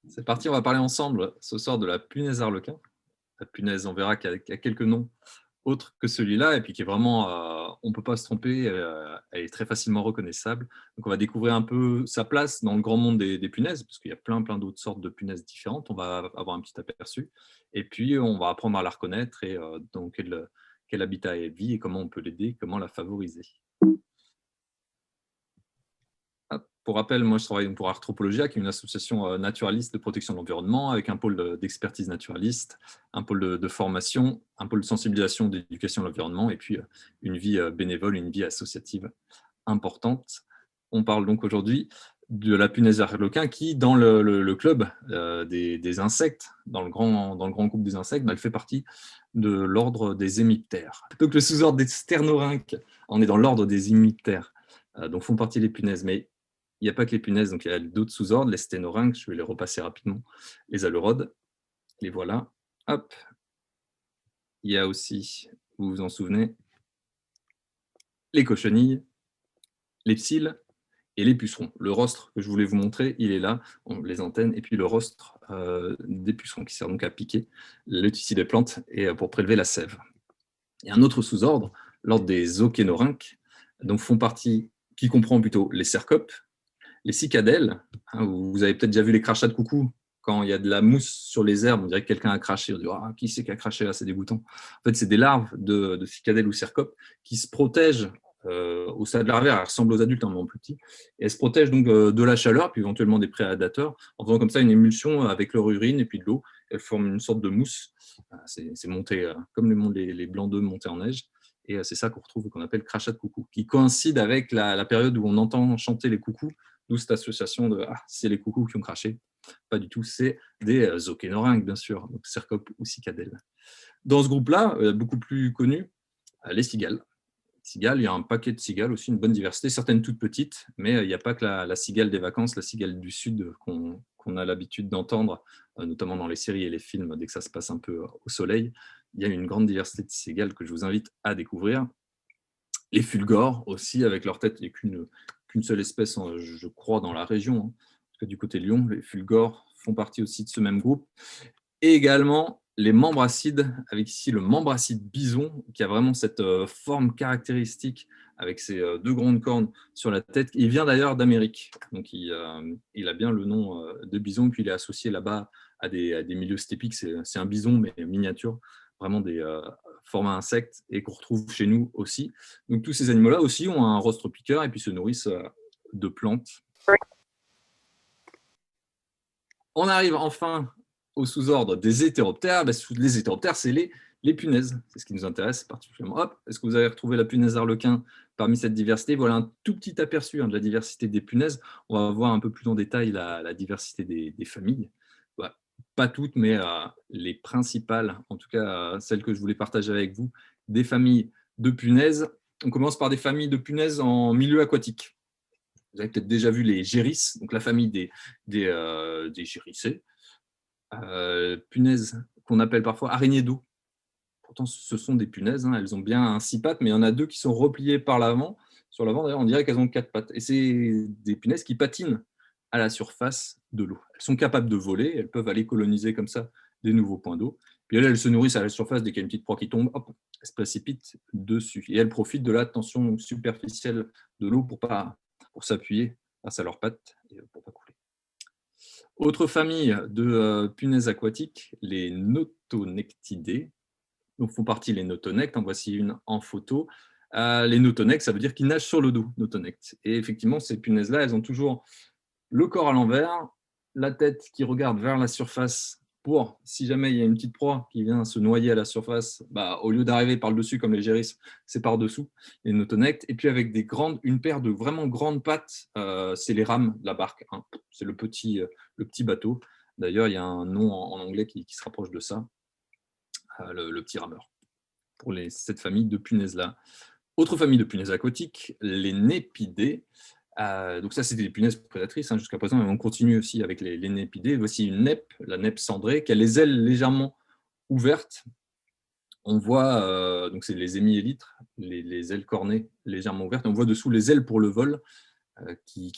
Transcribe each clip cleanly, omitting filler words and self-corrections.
C'est parti, on va parler ensemble ce soir de la punaise arlequin. La punaise, on verra qu'il y a quelques noms autres que celui-là, et puis qui est vraiment, on ne peut pas se tromper, elle est très facilement reconnaissable. Donc on va découvrir un peu sa place dans le grand monde des punaises, parce qu'il y a plein d'autres sortes de punaises différentes. On va avoir un petit aperçu, et puis on va apprendre à la reconnaître et dans quel habitat elle vit et comment on peut l'aider, comment la favoriser. Pour rappel, moi je travaille pour Arthropologia, qui est une association naturaliste de protection de l'environnement, avec un pôle d'expertise naturaliste, un pôle de formation, un pôle de sensibilisation, d'éducation de l'environnement, et puis une vie bénévole, une vie associative importante. On parle donc aujourd'hui de la punaise arlequin qui, dans le club des insectes, dans le grand groupe des insectes, elle fait partie de l'ordre des hémiptères. Donc le sous-ordre des sternorynques, on est dans l'ordre des hémiptères, dont font partie les punaises. Mais il n'y a pas que les punaises, donc il y a d'autres sous-ordres, les sténorynques, je vais les repasser rapidement, les aleurodes, les voilà. Hop. Il y a aussi, vous vous en souvenez, les cochenilles, les psylles et les pucerons. Le rostre que je voulais vous montrer, il est là, les antennes, et puis le rostre des pucerons qui sert donc à piquer le tissu des plantes et pour prélever la sève. Il y a un autre sous-ordre, l'ordre des océnorynques, dont font partie, qui comprend plutôt les cercopes, les cicadelles, hein, vous avez peut-être déjà vu les crachats de coucou, quand il y a de la mousse sur les herbes, on dirait que quelqu'un a craché, on dit ah, qui c'est qui a craché là, c'est dégoûtant. En fait, c'est des larves de cicadelles ou cercopes qui se protègent au stade larvaire, elles ressemblent aux adultes, un moment plus petits, et elles se protègent donc de la chaleur, puis éventuellement des prédateurs, en faisant comme ça une émulsion avec leur urine et puis de l'eau. Elles forment une sorte de mousse, c'est monté comme les blancs d'œufs montés en neige. Et c'est ça qu'on retrouve, qu'on appelle crachat de coucou, qui coïncide avec la période où on entend chanter les coucous, d'où cette association de c'est les coucous qui ont craché. Pas du tout, c'est des océnorynques, bien sûr, donc cercopes ou cicadelles. Dans ce groupe-là, beaucoup plus connu, les cigales. Cigales, il y a un paquet de cigales aussi, une bonne diversité, certaines toutes petites, mais il n'y a pas que la cigale des vacances, la cigale du Sud qu'on a l'habitude d'entendre, notamment dans les séries et les films, dès que ça se passe un peu au soleil. Il y a une grande diversité de cigales que je vous invite à découvrir. Les fulgores aussi, avec leur tête, il n'y a qu'une seule espèce, je crois, dans la région, hein, parce que du côté de Lyon, les fulgores font partie aussi de ce même groupe. Et également les membracides, avec ici le membracide bison, qui a vraiment cette forme caractéristique avec ses deux grandes cornes sur la tête. Il vient d'ailleurs d'Amérique, donc il a bien le nom de bison, puis il est associé là-bas à des milieux stépiques. C'est un bison, mais miniature, vraiment des formats insectes, et qu'on retrouve chez nous aussi. Donc tous ces animaux-là aussi ont un rostre piqueur et puis se nourrissent de plantes. On arrive enfin au sous-ordre des hétéroptères. Les hétéroptères, c'est les punaises. C'est ce qui nous intéresse particulièrement. Hop, est-ce que vous avez retrouvé la punaise arlequin parmi cette diversité? Voilà un tout petit aperçu de la diversité des punaises. On va voir un peu plus en détail la diversité des familles. Voilà. Pas toutes, mais les principales, en tout cas celles que je voulais partager avec vous, des familles de punaises. On commence par des familles de punaises en milieu aquatique. Vous avez peut-être déjà vu les gérisses, donc la famille des gérissées. Punaises qu'on appelle parfois araignées d'eau. Pourtant, ce sont des punaises, hein, elles ont bien 6 pattes, mais il y en a 2 qui sont repliées par l'avant. Sur l'avant, d'ailleurs, on dirait qu'elles ont 4 pattes. Et c'est des punaises qui patinent à la surface de l'eau. Elles sont capables de voler, elles peuvent aller coloniser comme ça des nouveaux points d'eau. Puis elles se nourrissent à la surface dès qu'il y a une petite proie qui tombe, hop, elles se précipitent dessus. Et elles profitent de la tension superficielle de l'eau pour s'appuyer grâce à leurs pattes et pour ne pas couler. Autre famille de punaises aquatiques, les notonectidés, dont font partie les notonectes. En voici une en photo. Les notonectes, ça veut dire qu'ils nagent sur le dos, notonectes. Et effectivement, ces punaises-là, elles ont toujours le corps à l'envers, la tête qui regarde vers la surface pour, si jamais il y a une petite proie qui vient se noyer à la surface, au lieu d'arriver par le dessus comme les gérisses, c'est par dessous, les notonectes. Et puis avec une paire de vraiment grandes pattes, c'est les rames de la barque, hein. C'est le petit bateau. D'ailleurs, il y a un nom en anglais qui se rapproche de ça, le petit rameur, pour cette famille de punaises-là. Autre famille de punaises aquatiques, les népidés. Donc ça, c'était des punaises prédatrices jusqu'à présent, et on continue aussi avec les népidés. Voici une nèpe, la nèpe cendrée, qui a les ailes légèrement ouvertes. On voit, donc c'est les hémiélytres, les ailes cornées légèrement ouvertes. On voit dessous les ailes pour le vol, qui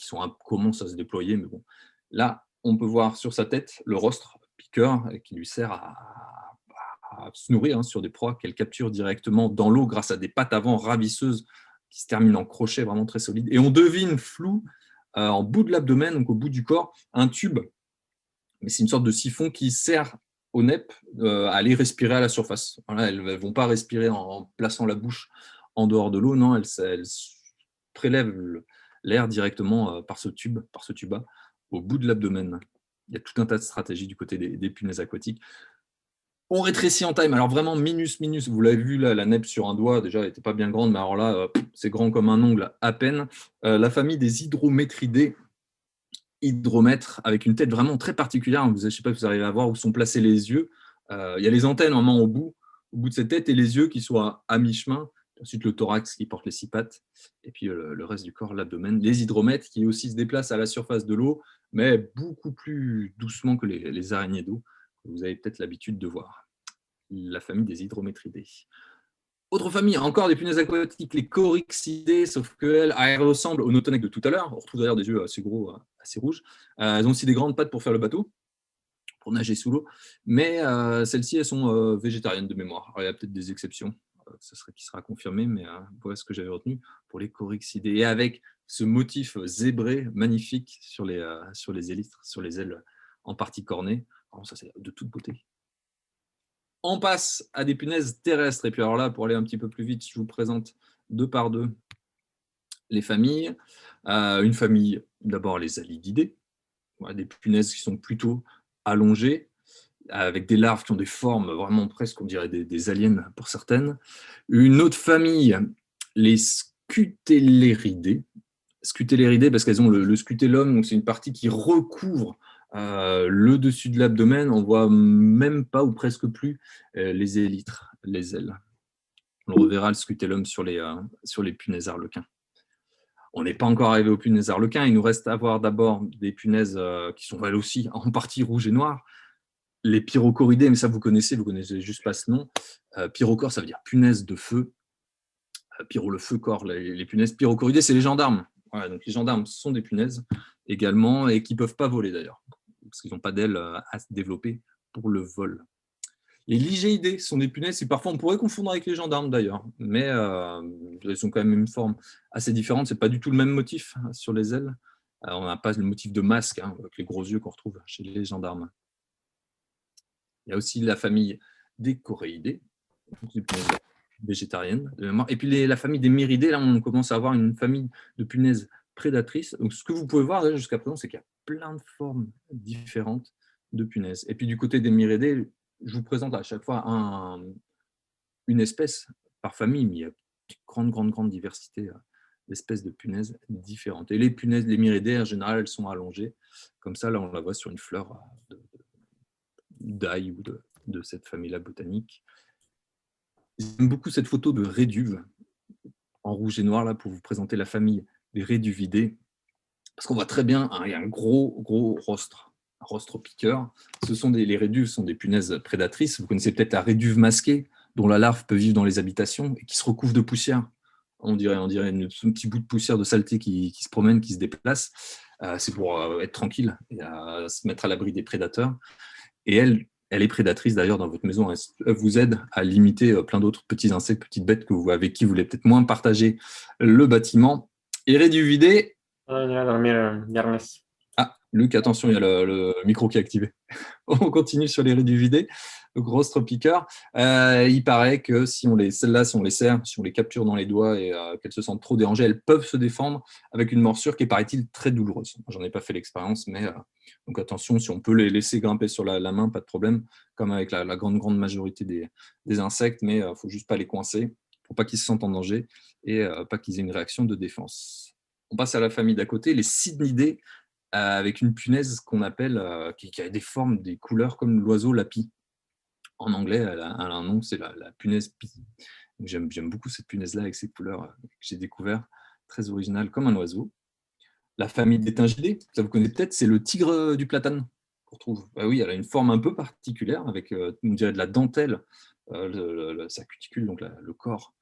commencent à se déployer, mais bon. Là, on peut voir sur sa tête le rostre piqueur qui lui sert à se nourrir sur des proies qu'elle capture directement dans l'eau grâce à des pattes avant ravisseuses qui se terminent en crochet vraiment très solide. Et on devine flou, en bout de l'abdomen, donc au bout du corps, un tube, mais c'est une sorte de siphon qui sert aux NEP à aller respirer à la surface. Voilà, elles ne vont pas respirer en plaçant la bouche en dehors de l'eau, non, elles prélèvent l'air directement par ce tuba, au bout de l'abdomen. Il y a tout un tas de stratégies du côté des punaises aquatiques. On rétrécit en taille, mais alors vraiment minus. Vous l'avez vu, là, la nep sur un doigt, déjà, elle n'était pas bien grande, mais alors là, c'est grand comme un ongle à peine. La famille des hydrométridés, hydromètres, avec une tête vraiment très particulière. Je ne sais pas si vous arrivez à voir où sont placés les yeux. Il y a les antennes vraiment au bout de cette tête et les yeux qui sont à mi-chemin. Ensuite, le thorax qui porte les 6 pattes. Et puis le reste du corps, l'abdomen. Les hydromètres qui aussi se déplacent à la surface de l'eau, mais beaucoup plus doucement que les araignées d'eau. Vous avez peut-être l'habitude de voir. La famille des hydrométridés. Autre famille, encore des punaises aquatiques, les coryxidés, sauf qu'elles ressemblent aux notonèques de tout à l'heure. On retrouve d'ailleurs des yeux assez gros, assez rouges. Elles ont aussi des grandes pattes pour faire le bateau, pour nager sous l'eau. Mais celles-ci, elles sont végétariennes de mémoire. Alors, il y a peut-être des exceptions, qui sera confirmé, mais voilà ce que j'avais retenu pour les coryxidés. Et avec ce motif zébré magnifique sur les élytres, sur les ailes en partie cornées. Alors, ça, c'est de toute beauté. On passe à des punaises terrestres. Et puis alors là, pour aller un petit peu plus vite, je vous présente deux par deux les familles. Une famille, d'abord les Alididés, voilà, des punaises qui sont plutôt allongées, avec des larves qui ont des formes vraiment presque, on dirait des aliens pour certaines. Une autre famille, les Scutelleridés. Scutelleridés parce qu'elles ont le scutellum, donc c'est une partie qui recouvre le dessus de l'abdomen. On voit même pas ou presque plus les élytres, les ailes. On le reverra le scutellum sur les punaises arlequins. On n'est pas encore arrivé aux punaises arlequins. Il nous reste à voir d'abord des punaises qui sont elles aussi en partie rouges et noires. Les pyrocoridés, mais ça vous connaissez juste pas ce nom. Pyrocore, ça veut dire punaise de feu. Pyro, le feu corps, les punaises. Pyrocoridés, c'est les gendarmes. Voilà, donc les gendarmes sont des punaises également et qui ne peuvent pas voler d'ailleurs, parce qu'ils n'ont pas d'ailes à se développer pour le vol. Les ligéidés sont des punaises, et parfois on pourrait confondre avec les gendarmes d'ailleurs, mais elles ont quand même une forme assez différente. Ce n'est pas du tout le même motif sur les ailes. On n'a pas le motif de masque, avec les gros yeux qu'on retrouve chez les gendarmes. Il y a aussi la famille des coréidés, des punaises végétariennes de mémoire. Et puis la famille des myridés, là on commence à avoir une famille de punaises prédatrices. Donc ce que vous pouvez voir jusqu'à présent, c'est qu'il y a plein de formes différentes de punaises. Et puis du côté des myridés, je vous présente à chaque fois une espèce par famille, mais il y a une grande diversité d'espèces de punaises différentes. Et les punaises, les myridés, en général, elles sont allongées. Comme ça, là, on la voit sur une fleur d'ail ou de cette famille-là botanique. J'aime beaucoup cette photo de réduve en rouge et noir là pour vous présenter la famille des réduvidés, parce qu'on voit très bien, il y a un gros rostre, un rostre piqueur. Les réduves sont des punaises prédatrices. Vous connaissez peut-être la réduve masquée, dont la larve peut vivre dans les habitations et qui se recouvre de poussière. On dirait un petit bout de poussière de saleté qui se promène, qui se déplace. C'est pour être tranquille et se mettre à l'abri des prédateurs. Et elle est prédatrice d'ailleurs dans votre maison. Elle vous aide à limiter plein d'autres petits insectes, petites bêtes avec qui vous voulez peut-être moins partager le bâtiment. Et réduvidé. Ah, Luc, attention, il y a le micro qui est activé. On continue sur les réduvidés, le gros piqueur. Il paraît que celles-là, si on les serre, si on les capture dans les doigts et qu'elles se sentent trop dérangées, elles peuvent se défendre avec une morsure qui est, paraît-il, très douloureuse. J'en ai pas fait l'expérience, mais donc attention, si on peut les laisser grimper sur la main, pas de problème, comme avec la grande majorité des insectes, mais il ne faut juste pas les coincer pour pas qu'ils se sentent en danger et pas qu'ils aient une réaction de défense. On passe à la famille d'à côté, les cydnidés, avec une punaise qu'on appelle, qui a des formes, des couleurs comme l'oiseau lapis. En anglais, elle a un nom, c'est la punaise pie. J'aime beaucoup cette punaise-là avec ces couleurs que j'ai découvert, très originales, comme un oiseau. La famille des Tingidés, ça vous connaissez peut-être, c'est le tigre du platane qu'on retrouve. Oui, elle a une forme un peu particulière, avec, on dirait de la dentelle, sa cuticule, donc le corps,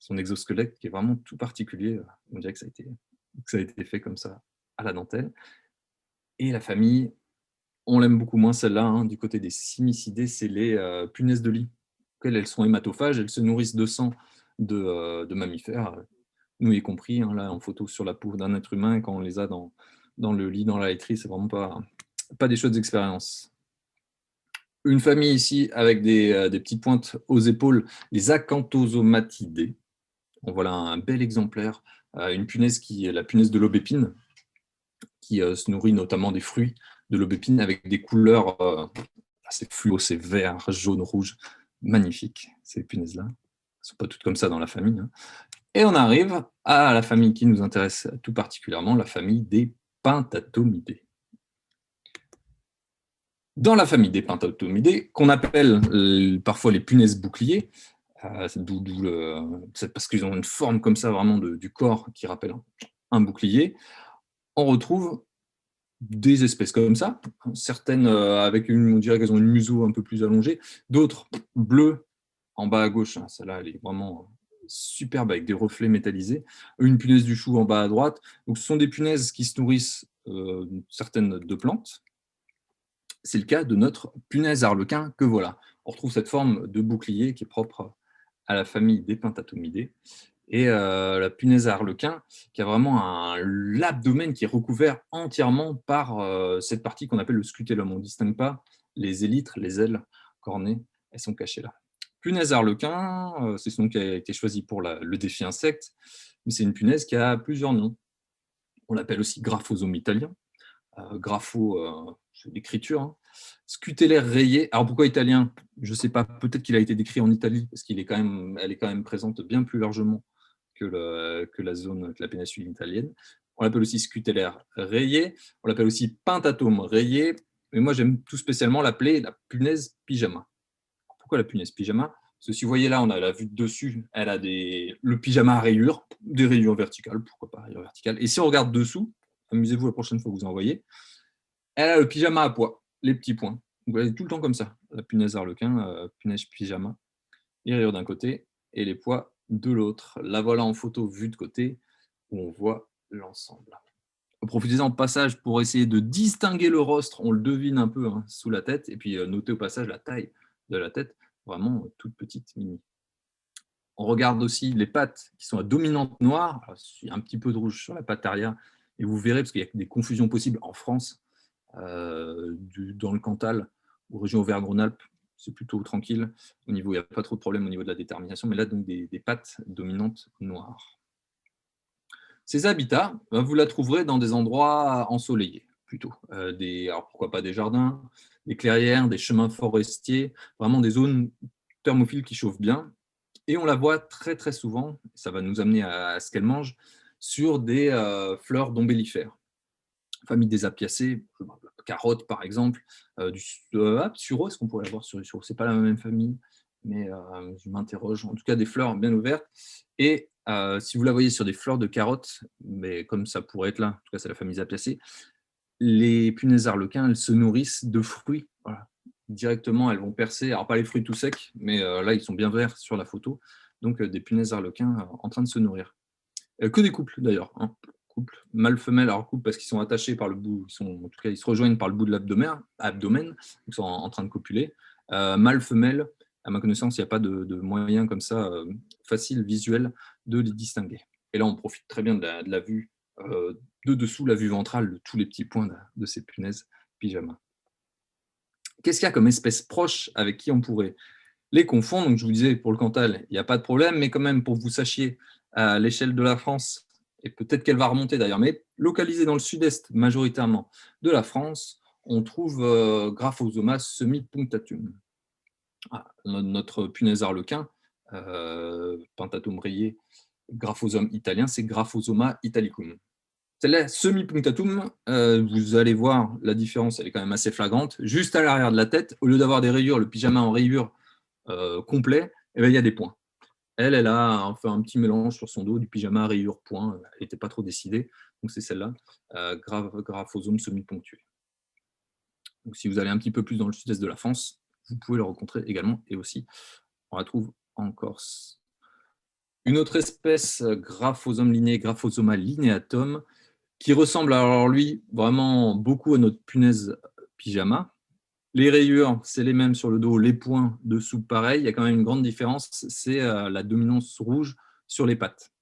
son exosquelette, qui est vraiment tout particulier. On dirait que ça a été fait comme ça, à la dentelle. Et la famille on l'aime beaucoup moins celle-là, hein, du côté des Simicidés, c'est les punaises de lit. Elles sont hématophages, elles se nourrissent de sang de mammifères, nous y compris, hein, là en photo sur la peau d'un être humain, quand on les a dans le lit, dans la laiterie, c'est vraiment pas des chouettes expériences. Une famille ici avec des petites pointes aux épaules, les Acanthosomatidés. On voilà un bel exemplaire, une punaise qui est la punaise de l'aubépine, qui se nourrit notamment des fruits de l'aubépine avec des couleurs assez fluo, c'est vert, jaune, rouge, magnifique ces punaises-là. Elles ne sont pas toutes comme ça dans la famille, hein. Et on arrive à la famille qui nous intéresse tout particulièrement, la famille des Pentatomidae. Dans la famille des Pentatomidae, qu'on appelle parfois les punaises boucliers, parce qu'ils ont une forme comme ça vraiment du corps qui rappelle un bouclier, on retrouve des espèces comme ça, certaines avec on dirait qu'elles ont une museau un peu plus allongée, d'autres bleues en bas à gauche, hein, celle-là elle est vraiment superbe avec des reflets métallisés, une punaise du chou en bas à droite. Donc ce sont des punaises qui se nourrissent certaines de plantes. C'est le cas de notre punaise arlequin que voilà. On retrouve cette forme de bouclier qui est propre à la famille des Pentatomidae. Et la punaise à arlequin qui a vraiment l'abdomen qui est recouvert entièrement par cette partie qu'on appelle le scutellum. On ne distingue pas les élytres, les ailes cornées, elles sont cachées là. Punaise à arlequin, c'est ce nom qui a été choisi pour le défi insecte, mais c'est une punaise qui a plusieurs noms. On l'appelle aussi graphosome italien. Grapho, c'est l'écriture, hein. Scutellaire rayé. Alors pourquoi italien? Je ne sais pas, peut-être qu'il a été décrit en Italie, parce qu'elle est quand même présente bien plus largement que la péninsule italienne. On l'appelle aussi scutellaire rayé, on l'appelle aussi pentatome rayé, mais moi j'aime tout spécialement l'appeler la punaise pyjama. Pourquoi la punaise pyjama? Parce que si vous voyez là, on a la vue de dessus, elle a le pyjama à rayures, des rayures verticales, pourquoi pas rayures verticales. Et si on regarde dessous, amusez-vous la prochaine fois que vous en voyez, elle a le pyjama à pois, les petits points. Vous voyez tout le temps comme ça, la punaise arlequin, punaise pyjama, les rayures d'un côté et les pois de l'autre. La voilà en photo vue de côté, où on voit l'ensemble. Profitez-en au passage pour essayer de distinguer le rostre, on le devine un peu hein, sous la tête, et puis notez au passage la taille de la tête, vraiment toute petite, mini. On regarde aussi les pattes qui sont à dominante noire. Alors, il y a un petit peu de rouge sur la patte arrière, et vous verrez, parce qu'il y a des confusions possibles en France, dans le Cantal ou région Auvergne-Rhône-Alpes, c'est plutôt tranquille. Il n'y a pas trop de problème au niveau de la détermination, mais là, donc des pattes dominantes noires. Ces habitats, vous la trouverez dans des endroits ensoleillés, plutôt. Alors pourquoi pas des jardins, des clairières, des chemins forestiers, vraiment des zones thermophiles qui chauffent bien. Et on la voit très très souvent, ça va nous amener à ce qu'elle mange, sur des fleurs d'ombellifères. Famille des apiacées, carottes par exemple, du sureau, est-ce qu'on pourrait l'avoir sur du sureau? C'est pas la même famille, mais je m'interroge. En tout cas, des fleurs bien ouvertes. Et si vous la voyez sur des fleurs de carottes, mais comme ça pourrait être là, en tout cas c'est la famille des apiacées, les punaises arlequins, elles se nourrissent de fruits. Voilà. Directement, elles vont percer, alors pas les fruits tout secs, mais là ils sont bien verts sur la photo, donc des punaises arlequins en train de se nourrir. Que des couples d'ailleurs, hein. Couple mâle-femelle, alors couple parce qu'ils sont attachés par le bout, en tout cas ils se rejoignent par le bout de l'abdomen, ils sont en train de copuler. Mâle-femelle, à ma connaissance, il n'y a pas de moyen comme ça facile, visuel, de les distinguer. Et là, on profite très bien de la vue de dessous, la vue ventrale de tous les petits points de ces punaises pyjama. Qu'est-ce qu'il y a comme espèce proche avec qui on pourrait les confondre? Donc, je vous disais, pour le Cantal, il n'y a pas de problème, mais quand même, pour que vous sachiez, à l'échelle de la France, et peut-être qu'elle va remonter d'ailleurs, mais localisée dans le sud-est majoritairement de la France, on trouve Graphosoma semi-punctatum. Notre punaise arlequin, Pentatum rayé, Graphosome italien, c'est Graphosoma italicum. Celle-là, semi-punctatum, vous allez voir la différence, elle est quand même assez flagrante. Juste à l'arrière de la tête, au lieu d'avoir des rayures, le pyjama en rayures complet, eh bien, il y a des points. Elle a fait un petit mélange sur son dos, du pyjama à rayures points. Elle n'était pas trop décidée. Donc, c'est celle-là, Graphosome semi-ponctué. Donc, si vous allez un petit peu plus dans le sud-est de la France, vous pouvez le rencontrer également. Et aussi, on la trouve en Corse. Une autre espèce, Graphosome liné, Graphosoma lineatum, qui ressemble alors lui vraiment beaucoup à notre punaise pyjama. Les rayures, c'est les mêmes sur le dos, les points dessous, pareil. Il y a quand même une grande différence, c'est la dominance rouge sur les pattes,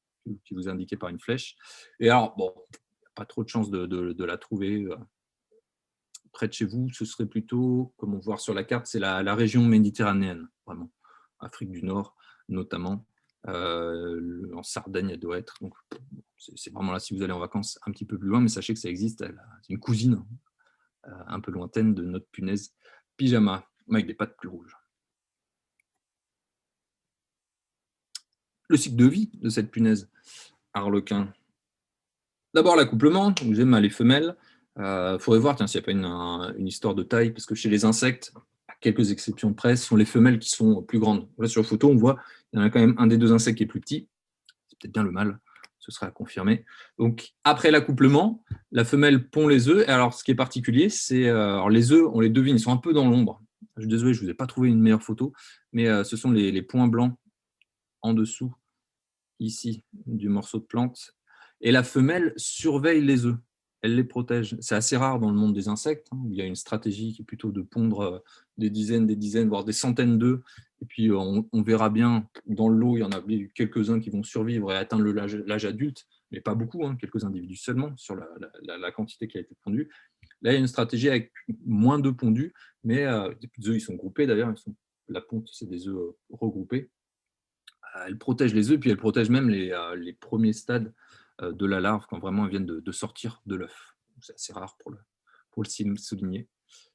qui vous est indiquée par une flèche. Et alors, bon, il n'y a pas trop de chance de la trouver près de chez vous. Ce serait plutôt, comme on voit sur la carte, c'est la région méditerranéenne, vraiment. Afrique du Nord, notamment. En Sardaigne, elle doit être. Donc, c'est vraiment là, si vous allez en vacances un petit peu plus loin, mais sachez que ça existe. C'est une cousine un peu lointaine de notre punaise pyjama, avec des pattes plus rouges. Le cycle de vie de cette punaise arlequin. D'abord l'accouplement, vous avez mâles et femelles. Il faudrait voir s'il n'y a pas une histoire de taille, parce que chez les insectes, à quelques exceptions près, ce sont les femelles qui sont plus grandes. Là, sur la photo, on voit qu'il y en a quand même un des deux insectes qui est plus petit. C'est peut-être bien le mâle, ce sera à confirmer. Donc, après l'accouplement, la femelle pond les œufs. Et alors, ce qui est particulier, c'est les œufs, on les devine, ils sont un peu dans l'ombre. Je suis désolé, je ne vous ai pas trouvé une meilleure photo, mais ce sont les points blancs en dessous, ici, du morceau de plante. Et la femelle surveille les œufs. Elle les protège. C'est assez rare dans le monde des insectes, où il y a une stratégie qui est plutôt de pondre des dizaines, voire des centaines d'œufs. Et puis, on verra bien, dans l'eau, il y en a quelques-uns qui vont survivre et atteindre l'âge adulte, mais pas beaucoup, quelques individus seulement sur la quantité qui a été pondue. Là, il y a une stratégie avec moins d'œufs pondus, mais les œufs, ils sont groupés d'ailleurs. La ponte, c'est des œufs regroupés. Elle protège les œufs, puis elle protège même les premiers stades de la larve quand vraiment elles viennent de sortir de l'œuf. C'est assez rare pour le souligner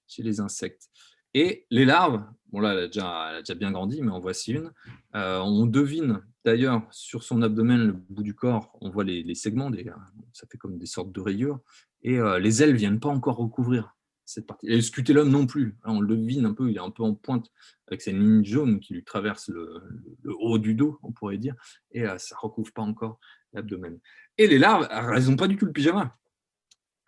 chez les insectes. Et les larves, bon là, elle a déjà bien grandi, mais en voici une. On devine d'ailleurs sur son abdomen, le bout du corps, on voit les segments, ça fait comme des sortes de rayures, et les ailes ne viennent pas encore recouvrir cette partie. Et le scutellum non plus, on le devine un peu, il est un peu en pointe avec cette ligne jaune qui lui traverse le haut du dos, on pourrait dire, et ça ne recouvre pas encore l'abdomen. Et les larves, elles n'ont pas du tout le pyjama.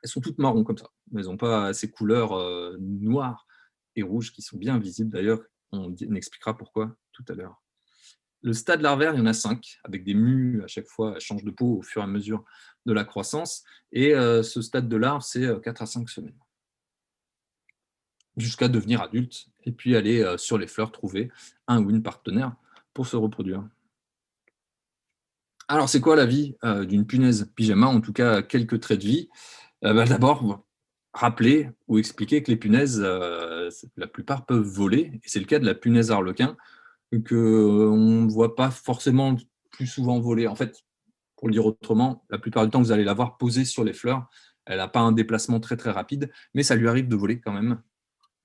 Elles sont toutes marron comme ça. Elles n'ont pas ces couleurs noires et rouges qui sont bien visibles. D'ailleurs, on expliquera pourquoi tout à l'heure. Le stade larvaire, il y en a 5, avec des mues à chaque fois, elles changent de peau au fur et à mesure de la croissance. Et ce stade de larve, c'est 4 à 5 semaines. Jusqu'à devenir adulte, et puis aller sur les fleurs trouver un ou une partenaire pour se reproduire. Alors, c'est quoi la vie d'une punaise pyjama? En tout cas, quelques traits de vie. D'abord, rappeler ou expliquer que les punaises, la plupart peuvent voler, et c'est le cas de la punaise arlequin, qu'on ne voit pas forcément plus souvent voler. En fait, pour le dire autrement, la plupart du temps, vous allez la voir posée sur les fleurs. Elle n'a pas un déplacement très très rapide, mais ça lui arrive de voler quand même.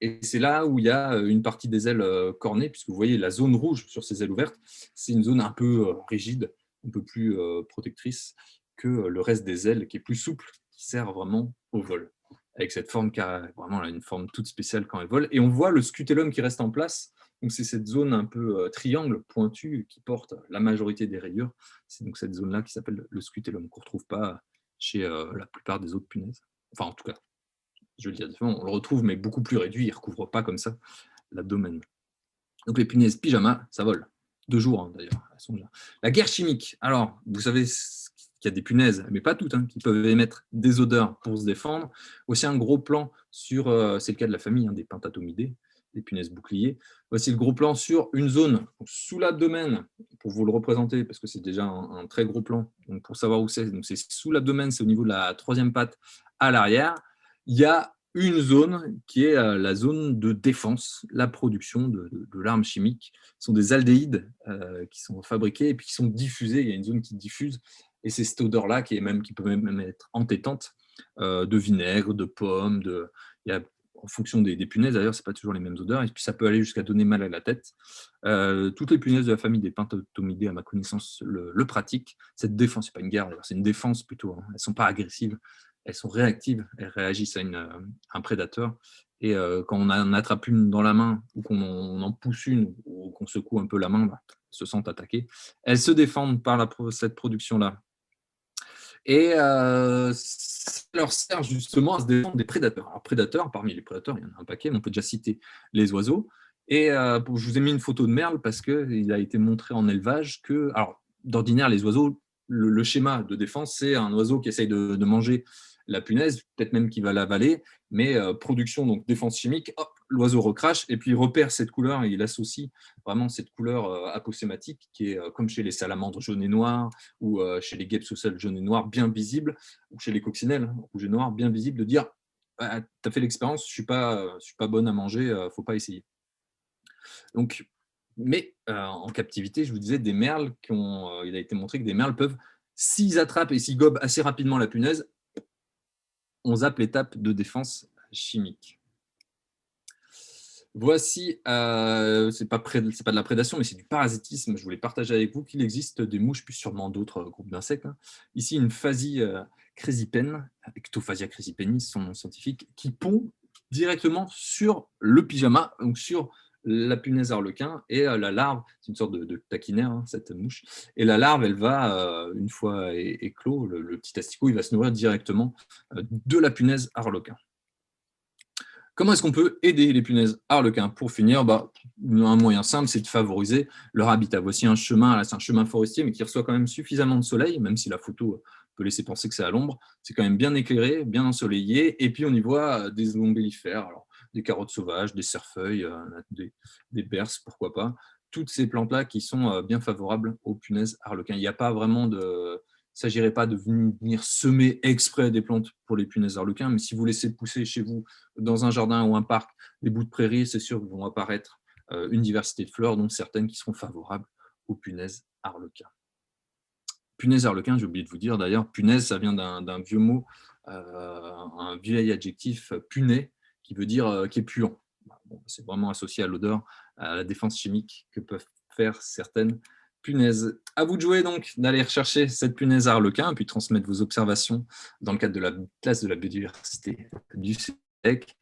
Et c'est là où il y a une partie des ailes cornées, puisque vous voyez la zone rouge sur ces ailes ouvertes, c'est une zone un peu rigide, un peu plus protectrice que le reste des ailes, qui est plus souple, qui sert vraiment au vol, avec cette forme qui a vraiment une forme toute spéciale quand elle vole. Et on voit le scutellum qui reste en place, donc c'est cette zone un peu triangle, pointue, qui porte la majorité des rayures. C'est donc cette zone-là qui s'appelle le scutellum, qu'on ne retrouve pas chez la plupart des autres punaises. Enfin, en tout cas, je veux dire, on le retrouve, mais beaucoup plus réduit, il ne recouvre pas comme ça l'abdomen. Donc les punaises pyjama, ça vole. 2 jours, d'ailleurs. Elles sont là. La guerre chimique. Alors, vous savez qu'il y a des punaises, mais pas toutes, qui peuvent émettre des odeurs pour se défendre. Aussi un gros plan sur, c'est le cas de la famille des Pentatomidés, les punaises boucliers. Voici le gros plan sur une zone sous l'abdomen, pour vous le représenter, parce que c'est déjà un très gros plan. Donc pour savoir où c'est, donc c'est sous l'abdomen, c'est au niveau de la 3e patte à l'arrière. Il y a une zone qui est la zone de défense, la production de l'arme chimique. Ce sont des aldéhydes qui sont fabriqués et puis qui sont diffusés. Il y a une zone qui diffuse, et c'est cette odeur-là qui peut même être entêtante, de vinaigre, de pommes, il y a, en fonction des punaises, d'ailleurs, ce n'est pas toujours les mêmes odeurs, et puis ça peut aller jusqu'à donner mal à la tête. Toutes les punaises de la famille des Pentatomidés, à ma connaissance, le pratiquent. Cette défense, ce n'est pas une guerre, c'est une défense plutôt. Elles ne sont pas agressives. Elles sont réactives, elles réagissent à un prédateur. Et quand on en attrape une dans la main, ou qu'on en pousse une, ou qu'on secoue un peu la main, elles se sentent attaquées. Elles se défendent par cette production-là. Et ça leur sert justement à se défendre des prédateurs. Alors, prédateurs, parmi les prédateurs, il y en a un paquet, mais on peut déjà citer les oiseaux. Et je vous ai mis une photo de merle parce qu'il a été montré en élevage que, alors, d'ordinaire, les oiseaux, le schéma de défense, c'est un oiseau qui essaye de manger la punaise, peut-être même qu'il va l'avaler, mais production, donc défense chimique, hop, l'oiseau recrache, et puis il repère cette couleur, et il associe vraiment cette couleur aposématique qui est comme chez les salamandres jaune et noir, ou chez les guêpes sociales jaune et noir, bien visible, ou chez les coccinelles rouge et noir, bien visible, de dire ah, tu as fait l'expérience, je ne suis pas bonne à manger, il ne faut pas essayer. Donc, mais en captivité, je vous disais, des merles, il a été montré que des merles peuvent, s'ils attrapent et s'ils gobent assez rapidement la punaise, on zappe l'étape de défense chimique. Voici, c'est pas de la prédation, mais c'est du parasitisme. Je voulais partager avec vous qu'il existe des mouches, puis sûrement d'autres groupes d'insectes. Ici, une phasie crésipène, Ectophasia cresipenis, son nom scientifique, qui pond directement sur le pyjama, donc sur la punaise arlequin, et la larve, c'est une sorte de taquinaire, cette mouche, et la larve, elle va, une fois éclos, le petit asticot, il va se nourrir directement de la punaise arlequin. Comment est-ce qu'on peut aider les punaises arlequins? Pour finir, un moyen simple, c'est de favoriser leur habitat. Voici un chemin, là c'est un chemin forestier, mais qui reçoit quand même suffisamment de soleil, même si la photo peut laisser penser que c'est à l'ombre. C'est quand même bien éclairé, bien ensoleillé, et puis on y voit des ombellifères, alors des carottes sauvages, des cerfeuilles, des berces, pourquoi pas. Toutes ces plantes-là qui sont bien favorables aux punaises arlequins. Il n'y a pas vraiment de... Il ne s'agirait pas de venir semer exprès des plantes pour les punaises arlequins, mais si vous laissez pousser chez vous dans un jardin ou un parc des bouts de prairie, c'est sûr que vont apparaître une diversité de fleurs, dont certaines qui seront favorables aux punaises arlequins. Punaise arlequin, j'ai oublié de vous dire d'ailleurs, punaise, ça vient d'un vieux mot, un vieil adjectif puné, qui veut dire qui est puant. Bon, c'est vraiment associé à l'odeur, à la défense chimique que peuvent faire certaines punaises. À vous de jouer donc, d'aller rechercher cette punaise arlequin, puis transmettre vos observations dans le cadre de la classe de la biodiversité du CEDEC.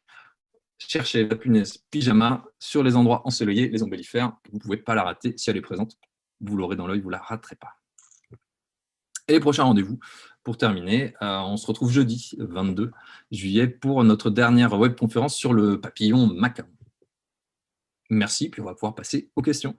Cherchez la punaise pyjama sur les endroits ensoleillés, les ombellifères. Vous ne pouvez pas la rater si elle est présente. Vous l'aurez dans l'œil, vous ne la raterez pas. Et les prochains rendez-vous, pour terminer, on se retrouve jeudi 22 juillet pour notre dernière webconférence sur le papillon macaron. Merci, puis on va pouvoir passer aux questions.